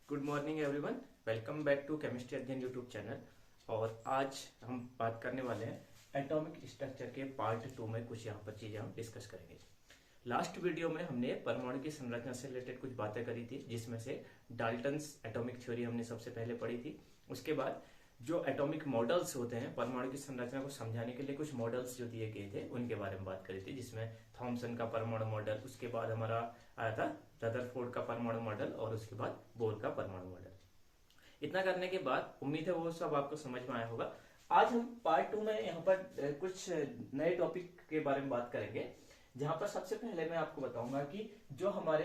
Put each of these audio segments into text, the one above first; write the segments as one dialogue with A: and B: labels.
A: Good morning everyone. Welcome back to chemistry Adhyayan YouTube channel. और आज हम बात करने वाले हैं एटॉमिक स्ट्रक्चर के पार्ट 2 में कुछ यहाँ पर चीज़ें हम डिस्कस करेंगे। लास्ट वीडियो में हमने परमाणु की संरचना से रिलेटेड कुछ बातें करी थी, जिसमें से डाल्टन्स एटॉमिक थ्योरी हमने सबसे पहले पढ़ी थी। उसके बाद जो एटॉमिक मॉडल्स होते हैं परमाणु की संरचना को समझाने के लिए कुछ मॉडल्स जो दिए गए थे उनके बारे में बात करी थी, जिसमें थॉमसन का परमाणु मॉडल, उसके बाद हमारा आया था रदरफोर्ड का परमाणु मॉडल और उसके बाद बोर का परमाणु मॉडल। इतना करने के बाद उम्मीद है वो सब आपको समझ में आया होगा। आज हम पार्ट 2 में यहाँ पर कुछ नए टॉपिक के बारे में बात करेंगे, जहां पर सबसे पहले मैं आपको बताऊंगा कि जो हमारे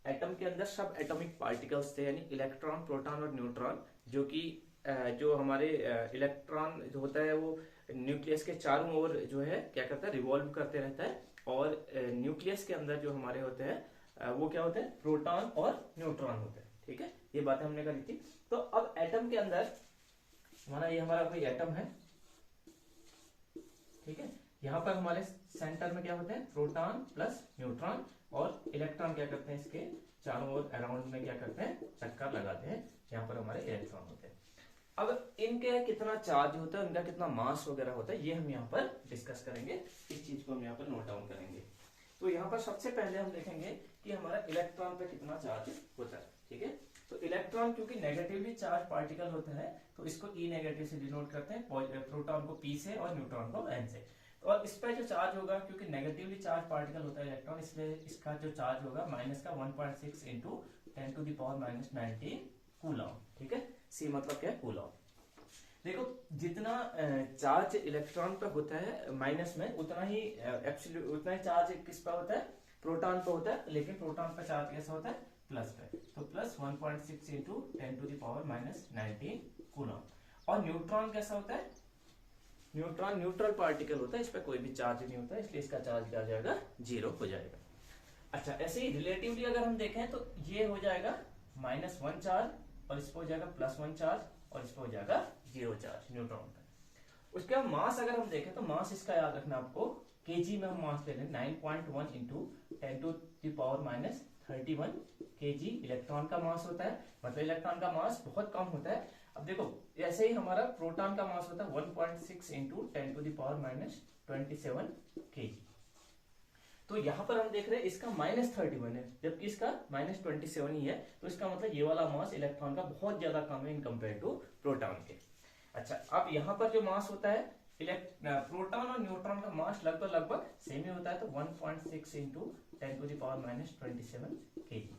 A: एटम के अंदर सब एटॉमिक पार्टिकल्स थे, यानी इलेक्ट्रॉन, प्रोटॉन और न्यूट्रॉन, जो कि जो हमारे इलेक्ट्रॉन जो होता है वो न्यूक्लियस के चारों ओर जो है क्या करता है, रिवॉल्व करते रहता है। और न्यूक्लियस के अंदर जो हमारे होते हैं वो क्या होते हैं, प्रोटॉन और न्यूट्रॉन होते हैं। ठीक है, ये बातें हमने करी थी। तो अब एटम के अंदर ये हमारा कोई एटम है, ठीक है। यहाँ पर हमारे सेंटर में क्या होते हैं, प्रोटॉन प्लस न्यूट्रॉन, और इलेक्ट्रॉन क्या करते हैं, इसके चारों ओर अराउंड में क्या करते हैं, चक्कर लगाते हैं। यहाँ पर हमारे इलेक्ट्रॉन होते हैं। अब इनके कितना चार्ज होता है, इनका कितना मास वगैरह होता है, ये हम यहाँ पर डिस्कस करेंगे। इस चीज को हम यहाँ पर नोट डाउन करेंगे। तो यहाँ पर सबसे पहले हम देखेंगे कि हमारा इलेक्ट्रॉन पे कितना चार्ज होता है। ठीक है, तो इलेक्ट्रॉन क्योंकि नेगेटिवली चार्ज पार्टिकल होता है तो इसको ई नेगेटिव से डिनोट करते हैं, प्रोटॉन को पी से और न्यूट्रॉन को एन से। और इस पर जो चार्ज होगा, क्योंकि नेगेटिवली चार्ज पार्टिकल होता है इलेक्ट्रॉन, इसलिए इसका जो चार्ज होगा माइनस का 1.6 इंटू 10⁻⁻⁹ कूलॉम। ठीक है, सी मतलब क्या है, कूलॉम। देखो जितना चार्ज इलेक्ट्रॉन पे होता है माइनस में, उतना ही एब्सोल्यूट उतना ही चार्ज किस पे होता है, प्रोटॉन पे होता है। लेकिन प्रोटॉन पे चार्ज कैसा होता है, प्लस पे, तो प्लस 1.6 इंटू 10⁻⁻⁹ कूलॉम। और न्यूट्रॉन कैसा होता है, न्यूट्रॉन न्यूट्रल पार्टिकल होता है, इस पे कोई भी चार्ज नहीं होता है, इसलिए इसका चार्ज क्या हो जाएगा, 0 हो जाएगा। अच्छा, ऐसे ही रिलेटिवली अगर हम देखें तो ये हो जाएगा -1 चार्ज, और इस पे हो जाएगा +1 चार्ज, और इस पे हो जाएगा 0 चार्ज न्यूट्रॉन का। उसके बाद मास अगर हम देखें तो मास इसका याद रखना आपको, केजी में हम मास ले रहे हैं, 9.1 इंटू 10⁻31 केजी इलेक्ट्रॉन का मास होता है। मतलब इलेक्ट्रॉन का मास बहुत कम होता है। अब देखो ऐसे ही हमारा प्रोटॉन का मास होता है 1.6 इंटू 10⁻27 केजी। तो यहाँ पर हम देख रहे हैं इसका -31 है, जबकि इसका -27 ही है। तो इसका मतलब ये वाला मास इलेक्ट्रॉन का बहुत ज्यादा कम है इन कंपेयर टू प्रोटॉन के। अच्छा, अब यहाँ पर जो मास होता है प्रोटॉन और न्यूट्रॉन का मास लगभग सेम ही होता है, तो 1.6 इंटू 10⁻27 केजी।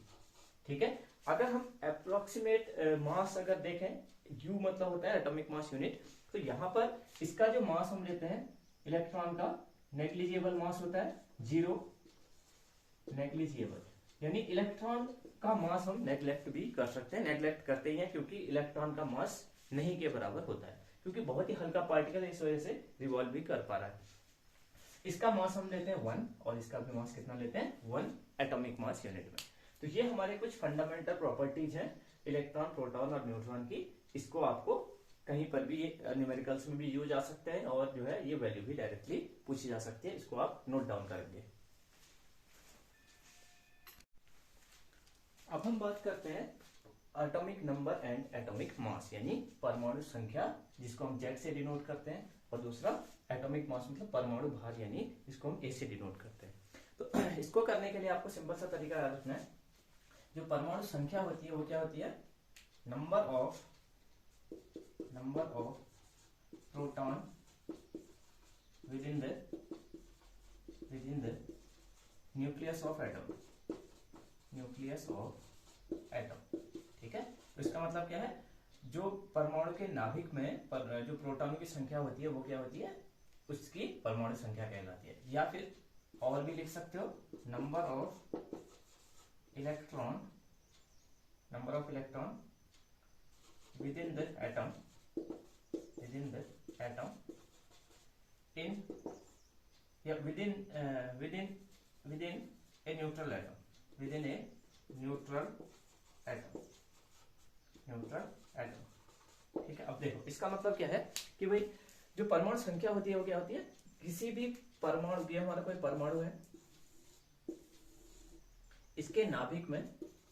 A: ठीक है, अगर हम अप्रोक्सीमेट मास अगर देखें, यू मतलब होता है एटॉमिक मास यूनिट, तो यहाँ पर इसका जो मास हम लेते हैं इलेक्ट्रॉन का, नेग्लिजिबल मास होता है 0, नेग्लिजिबल, यानी इलेक्ट्रॉन का मास हम नेग्लेक्ट भी कर सकते हैं, नेग्लेक्ट करते ही हैं, क्योंकि इलेक्ट्रॉन का मास नहीं के बराबर होता है, क्योंकि बहुत ही हल्का पार्टिकल है, इस वजह से रिवॉल्व भी कर पा रहा है। इसका मास हम लेते हैं 1, और इसका भी मास कितना लेते हैं, 1 एटॉमिक मास यूनिट में। तो ये हमारे कुछ फंडामेंटल प्रॉपर्टीज हैं इलेक्ट्रॉन, प्रोटॉन और न्यूट्रॉन की। इसको आपको कहीं पर भी न्यूमेरिकल्स में भी यूज आ सकते हैं, और जो है ये वैल्यू भी डायरेक्टली पूछी जा सकती है, इसको आप नोट डाउन करेंगे। अब हम बात करते हैं atomic number and atomic mass, यानी परमाणु संख्या, जिसको हम Z से डिनोट करते हैं, और दूसरा एटॉमिक मास मतलब परमाणु भार, यानी इसको हम A से डिनोट करते हैं। तो इसको करने के लिए आपको सिंपल सा तरीका याद रखना है। जो परमाणु संख्या होती है वो क्या होती है, number of proton with in the nucleus of atom, ठीक है। तो इसका मतलब क्या है, जो परमाणु के नाभिक में जो प्रोटॉनों की संख्या होती है वो क्या होती है, उसकी परमाणु संख्या कहलाती है। या फिर और भी लिख सकते हो, number of electron within the atom in या within a neutral atom, ठीक है। अब देखो इसका मतलब क्या है कि भाई जो परमाणु संख्या होती है वो क्या होती है, किसी भी परमाणु की, हमारा कोई परमाणु है, इसके नाभिक में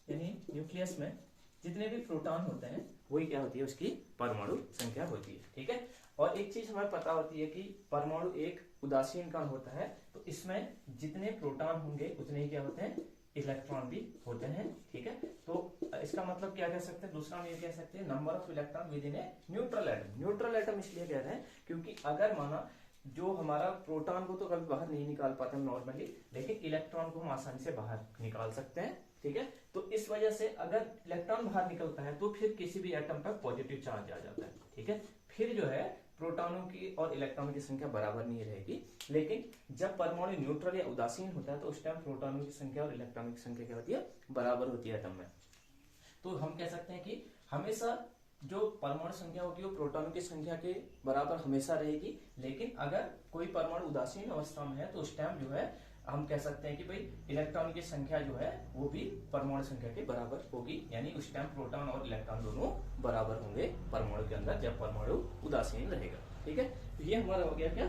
A: यानी न्यूक्लियस में जितने भी प्रोटॉन होते हैं वही क्या होती है, उसकी परमाणु संख्या होती है। ठीक है, और एक चीज हमें पता होती है कि परमाणु एक उदासीन कण होता है, तो इसमें जितने प्रोटॉन होंगे उतने ही क्या होते हैं, इलेक्ट्रॉन भी होते हैं। ठीक है, तो इसका मतलब क्या कह सकते हैं, दूसरा हम ये कह सकते हैं number of electron within a neutral atom. Neutral atom इसलिए कह रहे हैं क्योंकि अगर माना जो हमारा प्रोटॉन को तो कभी बाहर नहीं निकाल पाते हम नॉर्मली, लेकिन इलेक्ट्रॉन को हम आसानी से बाहर निकाल सकते हैं। ठीक है, तो इस वजह से अगर इलेक्ट्रॉन बाहर निकलता है तो फिर किसी भी एटम पर पॉजिटिव चार्ज आ जाता है। ठीक है, फिर जो है प्रोटॉनों की और इलेक्ट्रॉनों की संख्या बराबर नहीं रहेगी। लेकिन जब परमाणु न्यूट्रल या उदासीन होता है तो उस टाइम प्रोटॉनों की संख्या और इलेक्ट्रॉनों की संख्या क्या होती है, बराबर होती है एटम में। तो हम कह सकते हैं कि हमेशा जो परमाणु संख्या होगी वो प्रोटॉनों की संख्या के बराबर हमेशा रहेगी। लेकिन अगर कोई परमाणु उदासीन अवस्था में है तो उस टाइम जो है हम कह सकते हैं कि भाई इलेक्ट्रॉन की संख्या जो है वो भी परमाणु संख्या के बराबर होगी, यानी उस टाइम प्रोटॉन और इलेक्ट्रॉन दोनों बराबर होंगे परमाणु के अंदर जब परमाणु उदासीन रहेगा। ठीक है, तो ये हमारा हो गया क्या,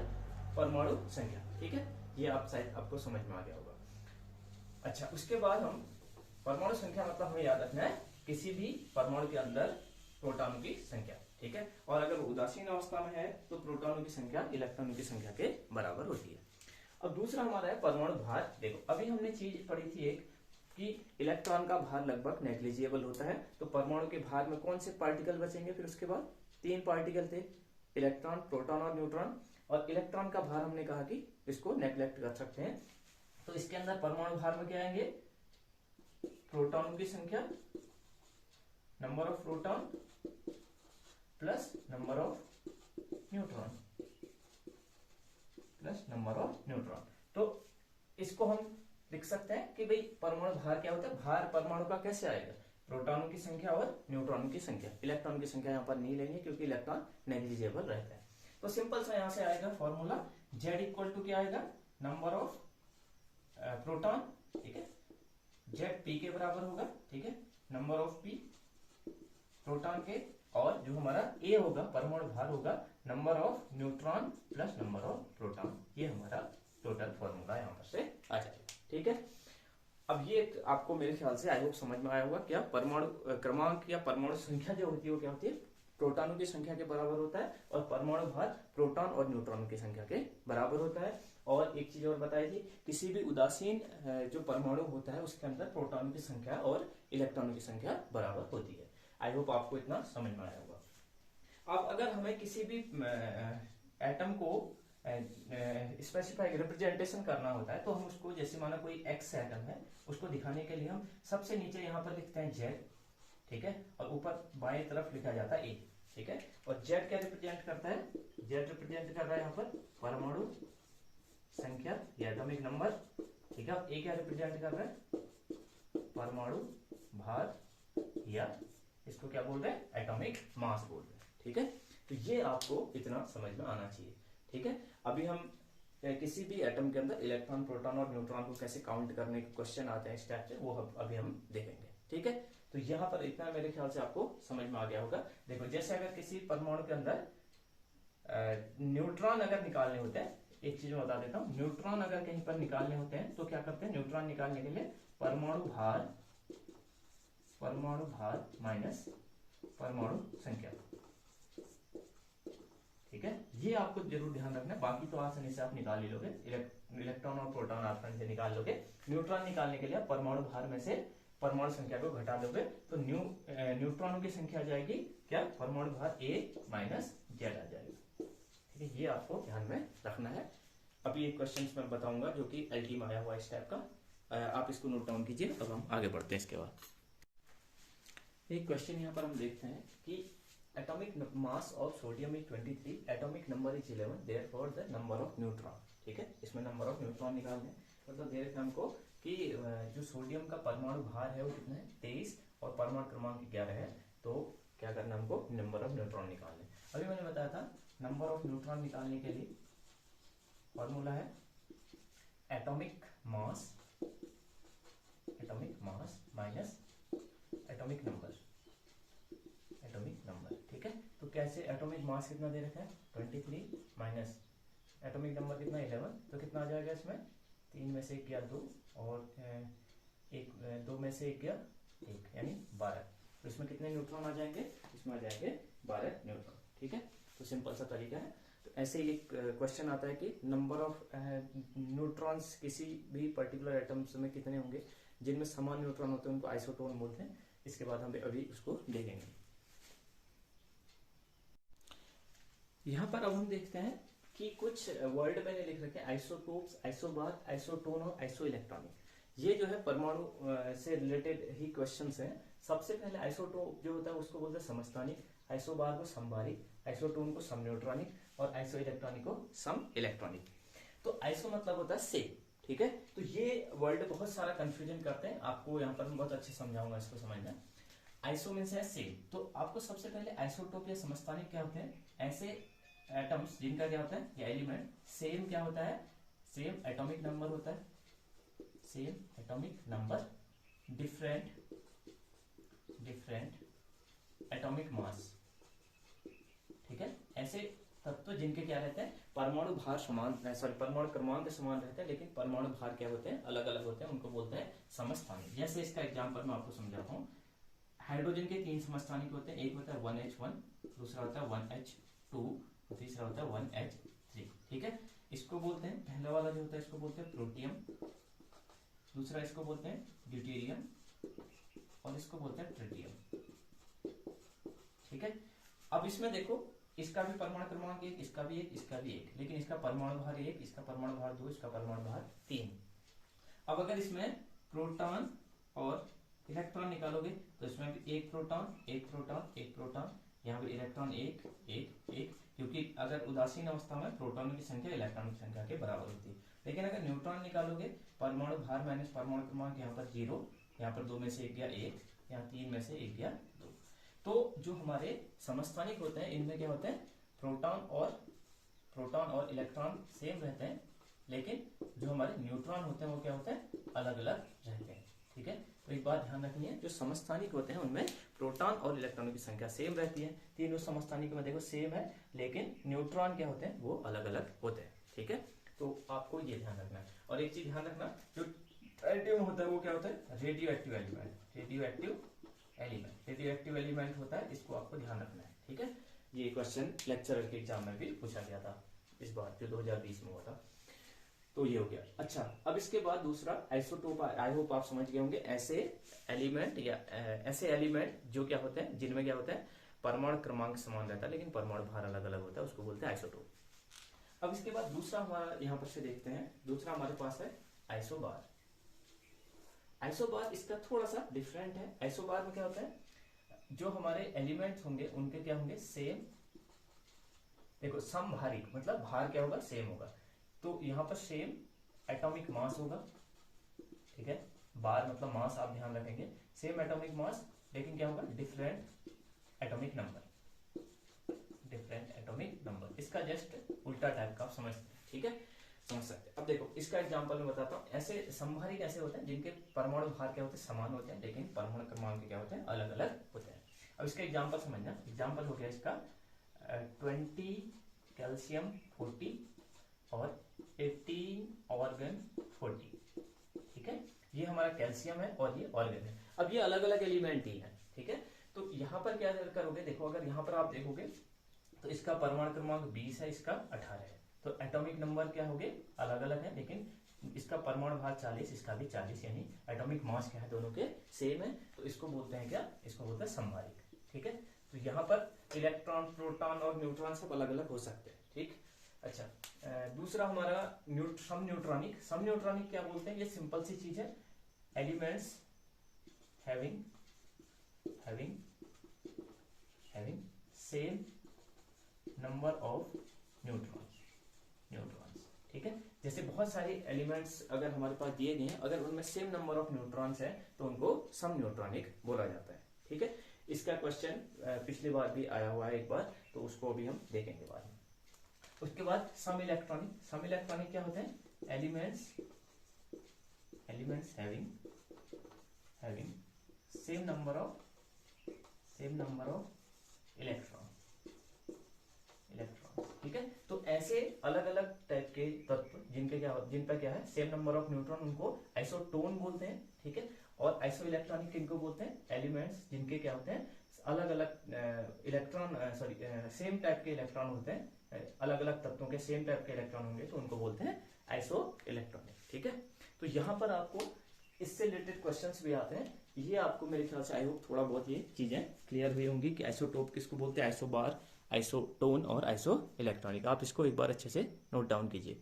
A: परमाणु संख्या। ठीक है, ये आप शायद आपको समझ में आ गया होगा। अच्छा, उसके बाद हम परमाणु संख्या मतलब हमें याद रखना है किसी भी परमाणु के अंदर प्रोटॉनों की संख्या। ठीक है, और अगर वो उदासीन अवस्था में है तो प्रोटॉनों की संख्या इलेक्ट्रॉनों की संख्या के बराबर होती है। अब दूसरा हमारा है परमाणु भार। देखो अभी हमने चीज पढ़ी थी एक कि इलेक्ट्रॉन का भार लगभग नेग्लिजिबल होता है, तो परमाणु के भार में कौन से पार्टिकल बचेंगे, फिर उसके बाद 3 पार्टिकल थे, इलेक्ट्रॉन, प्रोटॉन और न्यूट्रॉन। और इलेक्ट्रॉन का भार हमने कहा कि इसको नेग्लेक्ट कर सकते हैं, तो इसके अंदर परमाणु भार में क्या आएंगे, प्रोटॉनों की संख्या, number of proton plus number of neutron plus number of neutron. तो इसको हम लिख सकते हैं कि भाई परमाणु भार क्या होता है, भार परमाणु का कैसे आएगा, प्रोटॉनों की संख्या और न्यूट्रॉनों की संख्या। इलेक्ट्रॉन की संख्या यहाँ पर नहीं लेंगे क्योंकि इलेक्ट्रॉन नेग्लिजिबल रहता है। तो सिंपल सा यहाँ से आएगा फॉर्मूला, Z इक्वल टू क्या आएगा, नंबर ऑफ प्रोटॉन। ठीक है, Z P के बराबर होगा। ठीक है, नंबर ऑफ P प्रोटॉन के, और जो हमारा A होगा परमाणु भार होगा number of neutron plus number of proton. ये हमारा टोटल फॉर्मूला यहाँ पर से आ जाएगा। ठीक है, अब ये आपको मेरे ख्याल से आई होप समझ में आया होगा, क्या परमाणु क्रमांक या परमाणु संख्या जो होती है वो क्या होती है, प्रोटॉनों की संख्या के बराबर होता है, और परमाणु भार प्रोटॉन और न्यूट्रॉनों की संख्या के बराबर होता है। और एक चीज और बताई थी, किसी भी उदासीन जो परमाणु होता है उसके अंदर प्रोटॉनों की संख्या और इलेक्ट्रॉनों की संख्या बराबर होती है। आई होप आपको इतना समझ में आया होगा। अब अगर हमें किसी भी एटम को स्पेसिफाई रिप्रेजेंटेशन करना होता है तो हम उसको, जैसे माना कोई एक्स एटम है, उसको दिखाने के लिए हम सबसे नीचे यहाँ पर लिखते हैं जेड। ठीक है, और ऊपर बाएं तरफ लिखा जाता है ए। ठीक है, और जेड क्या रिप्रेजेंट करता है, जेड रिप्रेजेंट कर रहा है यहाँ पर परमाणु संख्या या एटॉमिक नंबर। ठीक है, ए क्या रिप्रेजेंट कर रहा है, परमाणु भार, या इसको क्या बोल रहे हैं, एटॉमिक मास बोल रहे हैं। ठीक है, तो ये आपको इतना समझ में आना चाहिए। ठीक है, अभी हम किसी भी एटम के अंदर इलेक्ट्रॉन, प्रोटॉन और न्यूट्रॉन को कैसे काउंट करने के क्वेश्चन आते हैं स्टेप से, वो अभी हम देखेंगे। ठीक है, तो यहाँ पर इतना मेरे ख्याल से आपको समझ में आ गया होगा। देखो जैसे अगर किसी परमाणु के अंदर न्यूट्रॉन अगर निकालने होते हैं, एक चीज मैं बता देता हूँ, न्यूट्रॉन अगर कहीं पर निकालने होते हैं तो क्या करते हैं, न्यूट्रॉन निकालने के लिए परमाणु भार माइनस परमाणु संख्या। ठीक है, ये आपको जरूर ध्यान रखना है, बाकी तो आसानी से आप निकाल ही लोगे, इलेक्ट्रॉन और प्रोटॉन आसानी से निकाल लोगे। न्यूट्रॉन निकालने के लिए आप परमाणु भार में से परमाणु संख्या को घटा दोगे तो न्यूट्रॉनों की संख्या आ जाएगी क्या, परमाणु भार A माइनस जेड आ जाएगा। ठीक है, ये आपको ध्यान में रखना है। अभी एक क्वेश्चन मैं बताऊंगा जो कि एलटी में आया हुआ इस टाइप का, आप इसको नोट डाउन कीजिए। अब हम आगे बढ़ते हैं। इसके बाद एक क्वेश्चन यहाँ पर हम देखते हैं कि atomic mass of sodium is 23, atomic number is 11, therefore the number of neutron. ठीक है, इसमें नंबर ऑफ न्यूट्रॉन निकालने, मतलब दे रखे हमको कि जो सोडियम का परमाणु भार है वो कितना है, 23, और परमाणु क्रमांक 11 है, तो क्या करना हमको, नंबर ऑफ न्यूट्रॉन निकालने। अभी मैंने बताया था नंबर ऑफ न्यूट्रॉन निकालने के लिए फॉर्मूला है atomic mass minus atomic number. ठीक है, तो कैसे, एटॉमिक मास कितना दे रखा है 23 माइनस एटॉमिक नंबर कितना 11, तो कितना आ जाएगा इसमें, 3 में से 1 गया 2, और 2 में से 1 गया 1, यानी 12। तो इसमें कितने न्यूट्रॉन आ जाएंगे, इसमें आ जाएंगे 12 न्यूट्रॉन। ठीक है, तो सिंपल सा तरीका है। तो ऐसे ही एक क्वेश्चन आता है कि नंबर ऑफ न्यूट्रॉन्स किसी भी पर्टिकुलर एटम्स में कितने होंगे, जिनमें समान न्यूट्रॉन होते हैं उनको आइसोटोन बोलते हैं। इसके बाद हम अभी उसको देखेंगे। यहाँ पर अब हम देखते हैं कि कुछ वर्ड मैंने लिख रखे हैं, आइसोटोप्स, आइसोबार, आइसोटोन और आइसो इलेक्ट्रॉनिक। ये जो है परमाणु से रिलेटेड ही क्वेश्चंस हैं। सबसे पहले आइसोटोप जो होता है उसको बोलते हैं समस्थानिक, आइसोबार को समबारिक, आइसोटोन को समन्यूट्रॉनिक और आइसो इलेक्ट्रॉनिक को सम इलेक्ट्रॉनिक। तो आइसो मतलब होता है सेम। ठीक है, तो ये वर्ड बहुत सारा कंफ्यूजन करते हैं, आपको यहाँ पर मैं बहुत अच्छे समझाऊंगा इसको समझना। आइसो मीन्स है सेम, तो आपको सबसे पहले आइसोटोप या समस्थानिक क्या होते हैं, ऐसे एटम्स जिनका क्या होता है या एलिमेंट सेम क्या होता है, सेम एटॉमिक नंबर होता है, same atomic number, different atomic mass. ठीक है, ऐसे तत्व जिनके क्या रहते हैं परमाणु भार समान, परमाणु क्रमांक समान रहते हैं लेकिन परमाणु भार क्या होते हैं अलग अलग होते हैं, उनको बोलते हैं समस्थानिक। जैसे इसका एग्जांपल मैं आपको समझाता हूँ। हाइड्रोजन के 3 समस्थानिक होते हैं, एक होता है 1H1, दूसरा होता है 1H2, तीसरा होता है 1H3। ठीक है, इसको बोलते हैं, पहला वाला जो होता है इसको बोलते हैं प्रोटियम, दूसरा इसको बोलते हैं ड्यूटेरियम और इसको बोलते हैं ट्रिटियम। ठीक है, अब इसमें देखो इसका भी परमाणु क्रमांक 1, इसका भी 1, इसका भी 1, लेकिन इसका परमाणु भार 1, इसका परमाणु भार 2, इसका परमाणु भार 3। अब अगर इसमें प्रोटॉन और इलेक्ट्रॉन निकालोगे तो इसमें भी एक प्रोटॉन एक प्रोटॉन एक प्रोटॉन, यहाँ पे इलेक्ट्रॉन 1 1 1, क्योंकि अगर उदासीन अवस्था में प्रोटॉन की संख्या इलेक्ट्रॉन की संख्या के बराबर होती है। लेकिन अगर न्यूट्रॉन निकालोगे, परमाणु भार माइनस परमाणु क्रमांक, यहाँ पर 0, यहाँ पर 2 में से 1 गया 1, यहाँ 3 में से 1 गया 2। तो जो हमारे समस्थानिक होते हैं इनमें क्या होते हैं प्रोटॉन और इलेक्ट्रॉन सेम रहते हैं, लेकिन जो हमारे न्यूट्रॉन होते हैं वो क्या होते हैं अलग अलग रहते हैं। ठीक है, तो एक बात ध्यान रखनी है, जो समस्थानिक होते हैं उनमें प्रोटॉन और इलेक्ट्रॉनों की संख्या सेम रहती है। तीनों समस्थानिक में देखो सेम है, लेकिन न्यूट्रॉन क्या होते हैं वो अलग अलग होते हैं। ठीक है, तो आपको ये ध्यान रखना है। और एक चीज ध्यान रखना, जो ट्राइटियम होता है वो क्या होता है रेडियो एक्टिव एलिमेंट होता है, इसको आपको ध्यान रखना है। ठीक है, ये क्वेश्चन लेक्चरर के एग्जाम में भी पूछा गया था इस बार, जो 2020 में हुआ था। तो ये हो गया। अच्छा, अब इसके बाद दूसरा आइसोटोप, आई होप आप समझ गए होंगे। ऐसे एलिमेंट जो क्या होते हैं जिनमें क्या होता है परमाणु क्रमांक समान रहता है लेकिन परमाणु भार अलग अलग होता है, उसको बोलते हैं आइसोटोप। अब इसके बाद दूसरा हमारा यहाँ पर से देखते हैं, दूसरा हमारे पास है आइसोबार। आइसोबार इसका थोड़ा सा डिफरेंट है। आइसोबार में क्या होता है, जो हमारे एलिमेंट्स होंगे उनके क्या होंगे सेम, देखो समभारिक मतलब भार क्या होगा सेम होगा, तो यहाँ पर सेम एटॉमिक मास होगा। ठीक है, बार मतलब मास आप ध्यान रखेंगे, सेम एटॉमिक मास, लेकिन क्या होगा डिफरेंट एटॉमिक नंबर, इसका जस्ट उल्टा टाइप का आप समझ सकते हैं। ठीक है, समझ सकते हैं। अब देखो इसका एग्जांपल मैं बताता हूँ। ऐसे समभारिक ऐसे होते हैं जिनके परमाणु भार क्या होते हैं समान होते हैं लेकिन परमाणु क्रमांक क्या होते हैं अलग अलग होते हैं। अब इसका एग्जांपल समझना, एग्जांपल हो गया इसका 20 कैल्शियम 40 और 18 ऑर्गन 40। ठीक है, ये हमारा कैल्शियम है और ये ऑर्गन है। अब ये अलग अलग एलिमेंट ही है। ठीक है, तो यहाँ पर क्या करोगे, देखो अगर यहाँ पर आप देखोगे तो इसका परमाणु क्रमांक 20 है, इसका 18 है, तो एटॉमिक नंबर क्या हो गए अलग अलग है, लेकिन इसका परमाणु भार 40, इसका भी 40, यानी एटॉमिक मास क्या है दोनों के सेम है, तो इसको बोलते हैं क्या, इसको बोलते हैं समभारिक। ठीक है, तो यहाँ पर इलेक्ट्रॉन प्रोटॉन और न्यूट्रॉन सब अलग अलग हो सकते हैं। ठीक, अच्छा, दूसरा हमारा समन्यूट्रॉनिक क्या बोलते हैं, ये सिंपल सी चीज है, elements having same number of neutrons. ठीक है, जैसे बहुत सारे एलिमेंट्स अगर हमारे पास दिए गए हैं, अगर उनमें सेम नंबर ऑफ न्यूट्रॉन्स है तो उनको समन्यूट्रॉनिक बोला जाता है। ठीक है, इसका क्वेश्चन पिछली बार भी आया हुआ है एक बार, तो उसको भी हम देखेंगे बाद में। उसके बाद सम इलेक्ट्रॉनिक क्या होते हैं, elements having same number of electron. ठीक है। तो ऐसे अलग अलग टाइप के तत्व जिन पर क्या है सेम नंबर ऑफ न्यूट्रॉन, उनको आइसोटोन बोलते हैं, ठीक है। और आइसो इलेक्ट्रॉनिक किनको बोलते हैं, एलिमेंट्स जिनके क्या होते हैं अलग अलग इलेक्ट्रॉन सॉरी सेम टाइप के इलेक्ट्रॉन होते हैं, अलग अलग तत्वों के सेम टाइप के इलेक्ट्रॉन होंगे तो उनको बोलते हैं आइसो इलेक्ट्रॉनिक, ठीक है। तो यहाँ पर आपको इससे रिलेटेड क्वेश्चंस भी आते हैं, ये आपको मेरे ख्याल से आई होप थोड़ा बहुत ये चीजें क्लियर हुई होंगी कि आइसोटोप किसको बोलते हैं, आइसोबार, आइसोटोन और आइसो इलेक्ट्रॉनिक। आप इसको एक बार अच्छे से नोट डाउन कीजिए।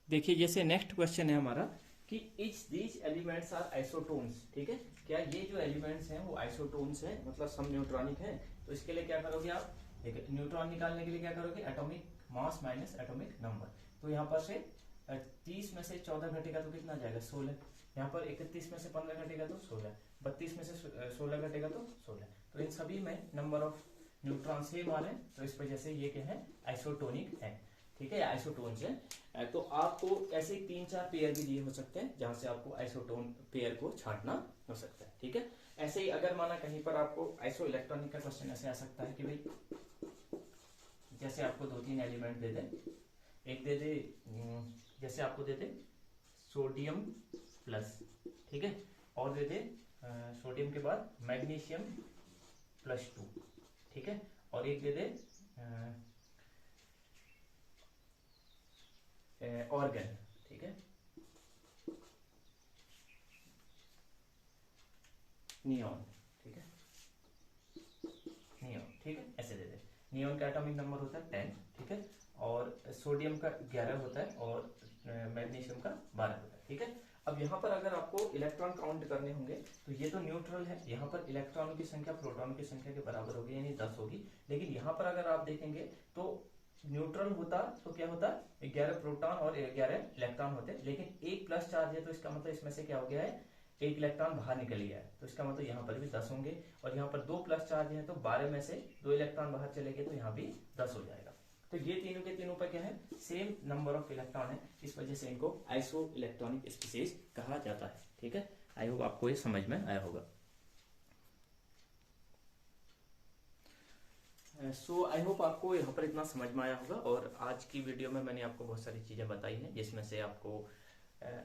A: देखिए जैसे नेक्स्ट क्वेश्चन है हमारा कि which these elements are isotones, ठीक है। क्या ये जो एलिमेंट्स हैं वो आइसोटोन्स हैं, मतलब सम न्यूट्रॉनिक हैं। तो इसके लिए क्या करोगे आप, देखिए न्यूट्रॉन निकालने के लिए क्या करोगे, atomic mass minus atomic number. तो यहाँ पर से 30 में से 14 घटेगा तो कितना जाएगा 16, यहाँ पर 31 में से 15 घटेगा तो 16, 32 में से 16 घटेगा तो 16। तो इन सभी में नंबर ऑफ न्यूट्रॉन सेम आ रहे हैं, तो इस वजह से ये क्या है आइसोटोनिक है, ठीक है, आइसोटोन से। तो आपको ऐसे 3-4 पेयर भी दिए हो सकते हैं जहां से आपको आइसोटोन पेयर को छांटना हो सकता है, ठीक है। ऐसे ही अगर माना कहीं पर आपको आइसो इलेक्ट्रॉनिक का क्वेश्चन ऐसे आ सकता है कि भाई जैसे आपको 2-3 एलिमेंट दे दे, एक दे दे जैसे आपको दे दे सोडियम प्लस, ठीक है, और दे दे सोडियम के बाद मैग्नीशियम +2, ठीक है, और एक दे दे ऑर्गन, ठीक है, नियॉन, ठीक है, नियॉन, ठीक है, ऐसे दे दे। नियॉन का एटॉमिक नंबर होता है 10, ठीक है, और सोडियम का 11 होता है और मैग्नीशियम का 12 होता है, ठीक है। अब यहाँ पर अगर आपको इलेक्ट्रॉन काउंट करने होंगे तो ये तो न्यूट्रल है, यहाँ पर इलेक्ट्रॉनों की संख्या प्रोटॉनों की संख्या के बराबर होगी, यानी 10 होगी। लेकिन यहाँ पर अगर आप देखेंगे तो न्यूट्रल होता तो क्या होता, 11 प्रोटॉन और 11 इलेक्ट्रॉन होते, लेकिन एक प्लस चार्ज है तो इसका मतलब इसमें से क्या हो गया है, एक इलेक्ट्रॉन बाहर निकल गया है, तो इसका मतलब यहाँ पर भी 10 होंगे। और यहाँ पर 2 प्लस चार्ज है तो 12 में से 2 इलेक्ट्रॉन बाहर चले गए तो यहाँ भी 10 हो जाएगा। तो ये तीनों के तीनों पर क्या है सेम नंबर ऑफ इलेक्ट्रॉन है, इस वजह से इनको आइसो इलेक्ट्रॉनिक स्पीशीज कहा जाता है, ठीक है। आई होप आपको ये समझ में आया होगा। सो आई होप आपको यहाँ पर इतना समझ में आया होगा। और आज की वीडियो में मैंने आपको बहुत सारी चीज़ें बताई हैं, जिसमें से आपको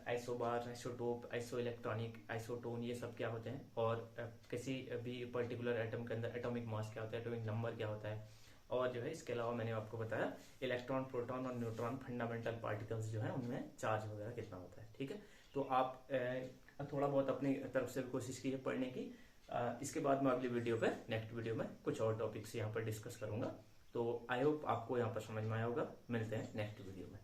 A: isobar, isotope, iso electronic, isotone ये सब क्या होते हैं, और किसी भी पर्टिकुलर एटम के अंदर एटॉमिक मास क्या होता है, एटॉमिक नंबर क्या होता है, और जो है इसके अलावा मैंने आपको बताया इलेक्ट्रॉन, प्रोटॉन और न्यूट्रॉन फंडामेंटल पार्टिकल्स जो है उनमें चार्ज वगैरह कितना होता है, ठीक है। तो आप थोड़ा बहुत अपनी तरफ से भी कोशिश कीजिए पढ़ने की। इसके बाद मैं अगली वीडियो पे नेक्स्ट वीडियो में कुछ और टॉपिक्स यहाँ पर डिस्कस करूंगा। तो आई होप आपको यहाँ पर समझ में आया होगा। मिलते हैं नेक्स्ट वीडियो में।